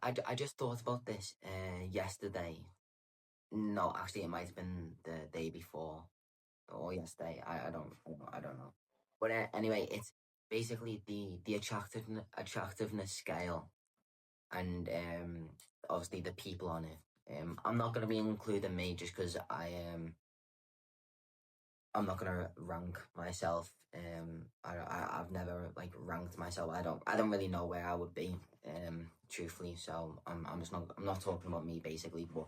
I just thought about this yesterday. No, actually, it might have been the day before or yesterday. I don't know. But anyway, it's basically the attractiveness scale, and obviously the people on it. I'm not gonna be including me just because I'm not gonna rank myself. I've never like ranked myself. I don't really know where I would be. Truthfully. So I'm not talking about me basically, but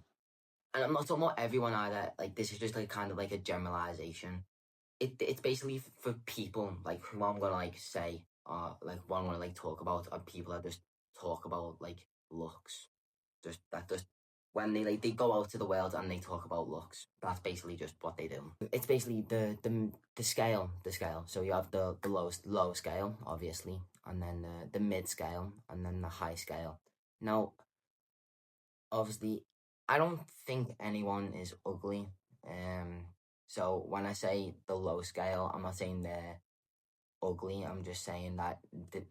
and I'm not talking about everyone either. Like this is just like kind of like a generalization. It's basically for people like who I'm gonna like say like what I'm gonna like talk about are people that just talk about like looks, just when they go out to the world and they talk about looks. That's basically just what they do. It's basically the scale. So you have the lowest low scale, obviously, and then the mid scale, and then the high scale. Now, obviously, I don't think anyone is ugly. Um, so when I say the low scale, I'm not saying they're ugly. I'm just saying that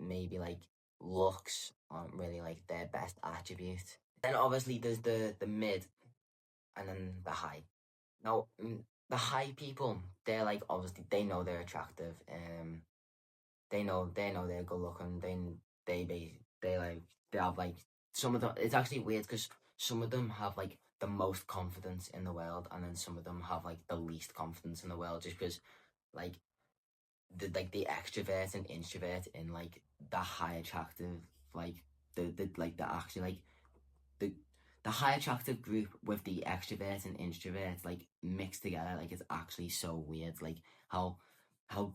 maybe like looks aren't really like their best attribute. Then obviously there's the mid and then the high. Now the high people, they're like obviously they know they're attractive. They know they're good looking. They like they have like some of them. It's actually weird because some of them have like the most confidence in the world, and then some of them have like the least confidence in the world, just because like the extrovert and introvert in like the high attractive like the like the actually like the the high attractive group with the extrovert and introvert like mixed together, like it's actually so weird, like how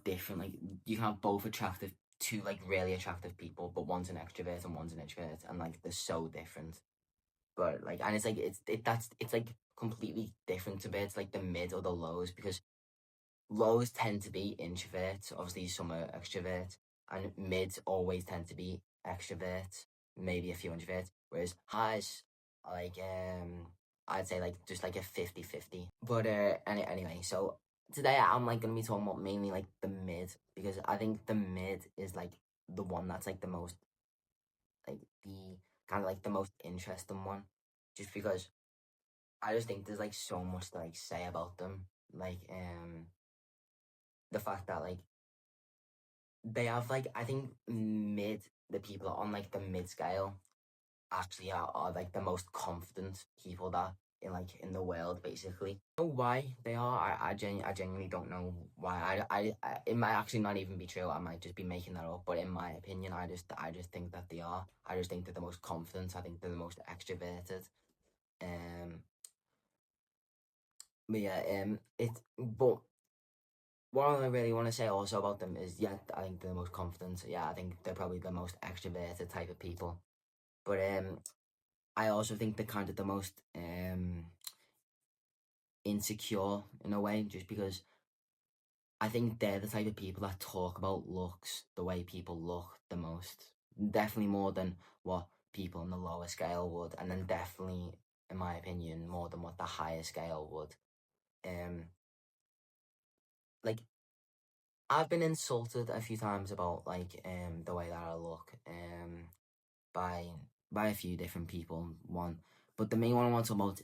different, like you can have both attractive, two like really attractive people, but one's an extrovert and one's an introvert, and like they're so different. But like, and it's like it's like completely different to bits like the mid or the lows, because lows tend to be introverts, obviously some are extroverts, and mids always tend to be extroverts, maybe a few introverts, whereas highs are like I'd say like just like a 50-50. But anyway, so today I'm like gonna be talking about mainly like the mid, because I think the mid is like the one that's like the most like the kind of like the most interesting one, just because I just think there's like so much to like say about them. Like the fact that like they have like, I think mid the people on like the mid scale actually are like the most confident people that in the world, basically. I don't know why they are. I genuinely don't know why. I it might actually not even be true. I might just be making that up. But in my opinion, I just think that they are. I just think they're the most confident. I think they're the most extroverted. Um, but yeah, but what I really want to say also about them is, yeah, I think they're the most confident. Yeah, I think they're probably the most extroverted type of people. But I also think they're kind of the most insecure in a way, just because I think they're the type of people that talk about looks the way people look the most. Definitely more than what people on the lower scale would, and then definitely, in my opinion, more than what the higher scale would. Um, like I've been insulted a few times about like the way that I look by a few different people. One, but the main one I want to talk about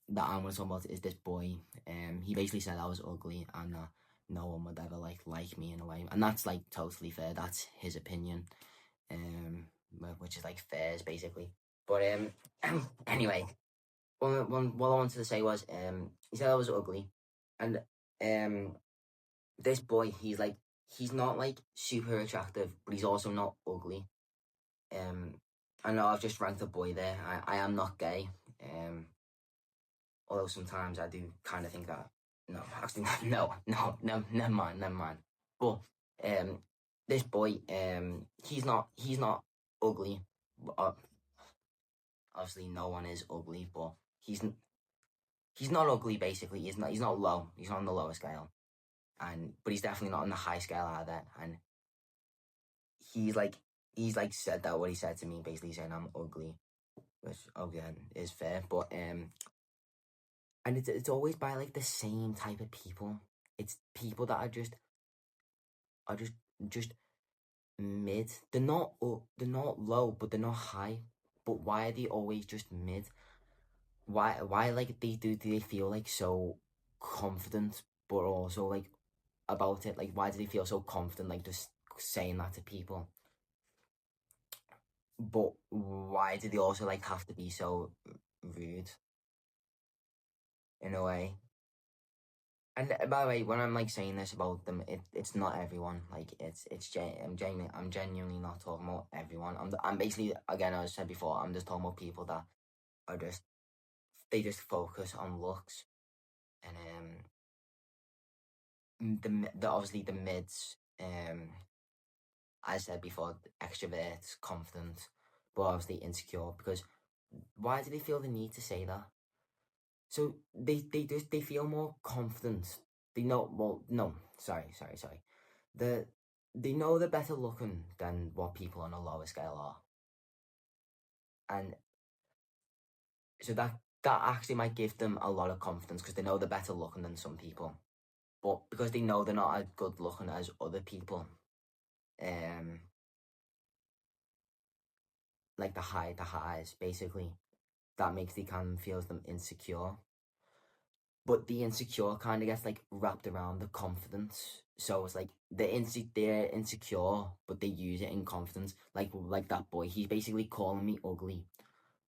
that I want to talk about is this boy. He basically said I was ugly and that no one would ever like me in a way, and that's like totally fair. That's his opinion, which is like fair, basically. But anyway, what I wanted to say was he said I was ugly, and this boy, he's not like super attractive, but he's also not ugly. I know I've just ranked a boy there. I am not gay. Although sometimes I do kind of think that. No, actually, no, never mind, never mind. But um, this boy, he's not ugly. Obviously, no one is ugly, but he's not ugly. Basically, he's not low. He's on the lower scale, but he's definitely not on the high scale either. And he's like said that what he said to me, basically saying I'm ugly, which again is fair. But and it's always by like the same type of people. It's people that are just mid. They're not low, but they're not high. but why are they always just mid? Why like do they feel like so confident, but also like about it? Like, why do they feel so confident, like just saying that to people? But why do they also like have to be so rude in a way? And by the way, when I'm like saying this about them, it's not everyone. Like I'm genuinely not talking about everyone. I'm basically, again, as I said before, I'm just talking about people that are just, they just focus on looks. And the obviously the mids, as I said before, extroverts, confident, but obviously insecure, because why do they feel the need to say that? So they feel more confident. They know, well, no, sorry. The They know they're better looking than what people on a lower scale are, and so that actually might give them a lot of confidence because they know they're better looking than some people, but because they know they're not as good looking as other people, um, like the highs basically, that makes they kind of feels them insecure. But the insecure kind of gets like wrapped around the confidence. So it's like they're insecure, but they use it in confidence. Like that boy, he's basically calling me ugly.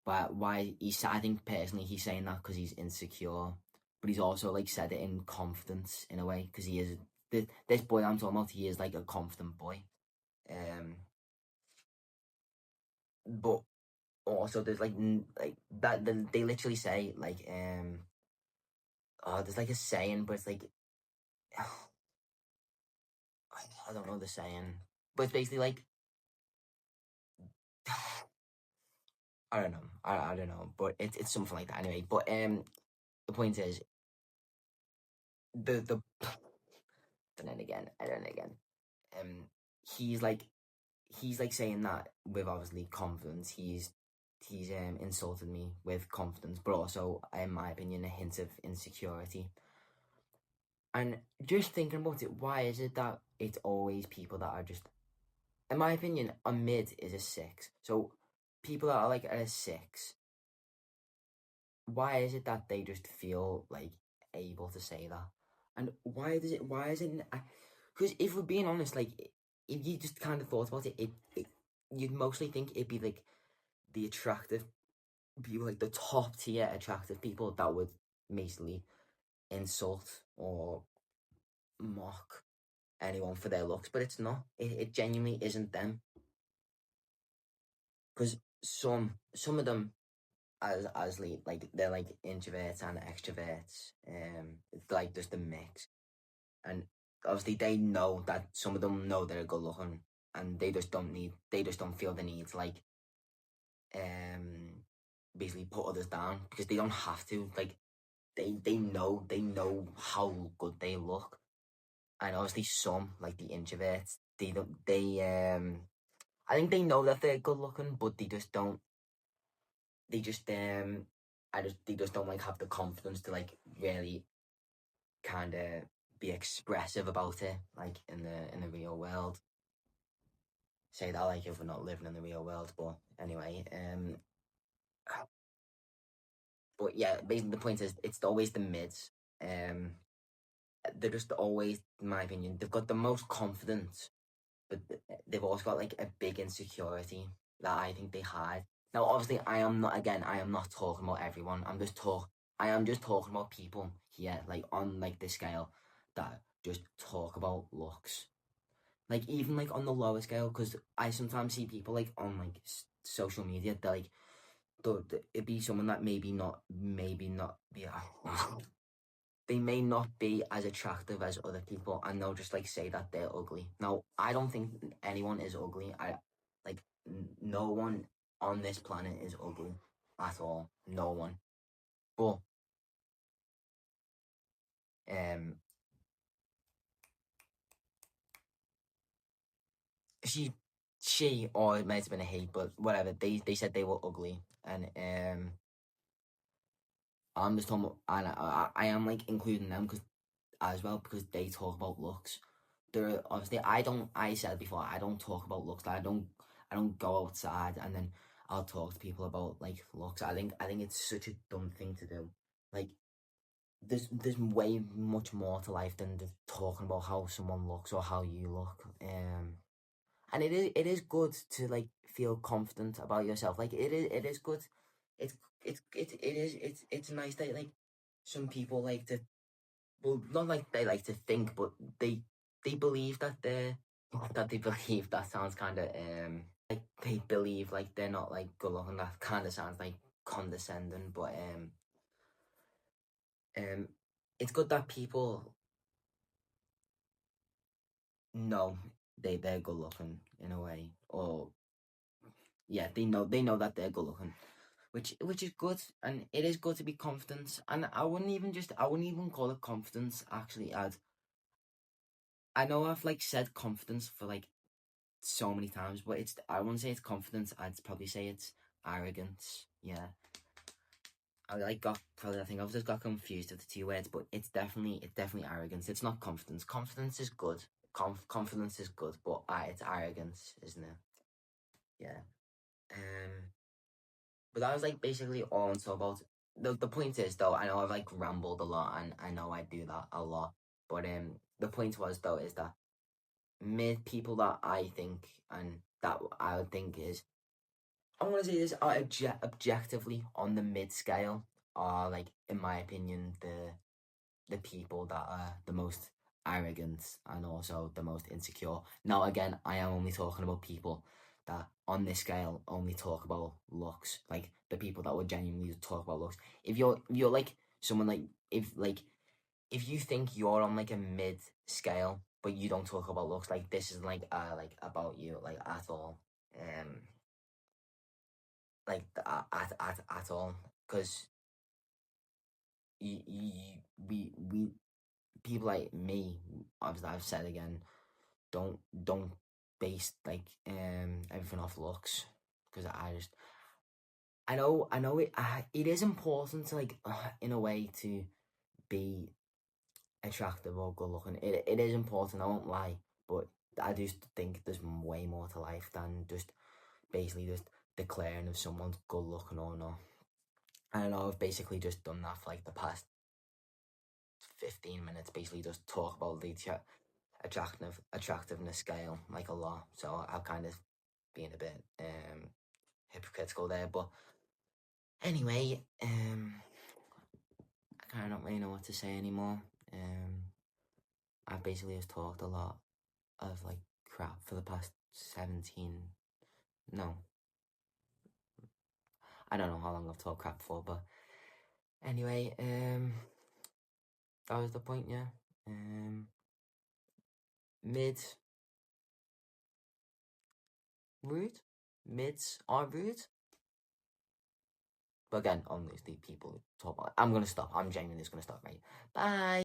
But why I think personally he's saying that because he's insecure, but he's also like said it in confidence in a way because he is this boy I'm talking about. He is like a confident boy. Um, but also there's like that. They literally say like oh, there's like a saying, but it's like I don't know the saying, but it's basically like I don't know, I don't know, but it's something like that anyway. But the point is the and then again, um, he's like he's like saying that with obviously confidence. He's insulted me with confidence, but also, in my opinion, a hint of insecurity. And just thinking about it, why is it that it's always people that are just, in my opinion, a mid is a 6. So people that are like at a 6, why is it that they just feel like able to say that? And why is it, because if we're being honest, like, if you just kind of thought about it, you'd mostly think it'd be like the attractive people, like the top tier attractive people that would basically insult or mock anyone for their looks, but it's not. It genuinely isn't them, because some of them, like they're like introverts and extroverts. It's like just a mix, and obviously they know that some of them know they're good looking, and they just don't feel the need to like um basically put others down because they don't have to. Like they know how good they look, and obviously some like the introverts, they don't they I think they know that they're good looking, but they just don't. They just they just don't like have the confidence to like really kind of be expressive about it, like in the real world. Say that like if we're not living in the real world, but anyway, but yeah, basically the point is it's always the mids. Um, they're just always, in my opinion, they've got the most confidence, but they've also got like a big insecurity that I think they hide. Now, obviously, I am not talking about everyone. I am just talking about people here, like on like the scale that just talk about looks. Like even like on the lower scale, because I sometimes see people like on like social media, they're like, it'd be someone that maybe not be. They may not be as attractive as other people, and they'll just like say that they're ugly. Now, I don't think anyone is ugly. I like no one on this planet is ugly at all. No one. But um, she or it might have been a he, but whatever. They said they were ugly, and I'm just talking. And I am like including them because as well because they talk about looks. There obviously I don't. I said before I don't talk about looks. I don't go outside and then I'll talk to people about like looks. I think it's such a dumb thing to do. Like there's way much more to life than just talking about how someone looks or how you look. And it is good to like feel confident about yourself. Like it is good. It's it's nice that like some people like to, well, not like they like to think, but they believe that they believe, that sounds kind of like they believe like they're not like good looking. That kind of sounds like condescending, but um it's good that people know they're good looking in a way, or yeah, they know that they're good looking, which is good, and it is good to be confident. And I wouldn't even call it confidence. Actually, I know I've like said confidence for like so many times, but I wouldn't say it's confidence. I'd probably say it's arrogance. Yeah, I think I've just got confused with the two words, but it's definitely arrogance. It's not confidence. Confidence is good. Confidence is good, but it's arrogance, isn't it? Yeah. Um. But that was like basically all I'm talking about. The point is though, I know I've like rambled a lot, and I know I do that a lot. But the point was though is that mid people that I think, and that I would think is, I want to say this, are objectively on the mid scale, are like, in my opinion, the people that are the most arrogant and also the most insecure. Now, again, I am only talking about people that on this scale only talk about looks, like the people that would genuinely talk about looks. If you're like someone like, if you think you're on like a mid scale but you don't talk about looks, like this isn't like about you like at all. Um, at all, because we people like me, obviously I've said again, don't base like everything off looks, because I know it is important to like in a way to be attractive or good looking. It is important, I won't lie, but I just think there's way more to life than just basically just declaring if someone's good looking or not. I don't know, I've basically just done that for like the past 15 minutes, basically just talk about the attractiveness scale like a lot. So I've kind of been a bit hypocritical there. But anyway, I kind of don't really know what to say anymore. I've basically just talked a lot of like crap for the past 17. No, I don't know how long I've talked crap for, but anyway, that was the point, yeah. Mid rude, mids are rude. But again, only the people talk about. I'm gonna stop. I'm genuinely just gonna stop, right? Bye.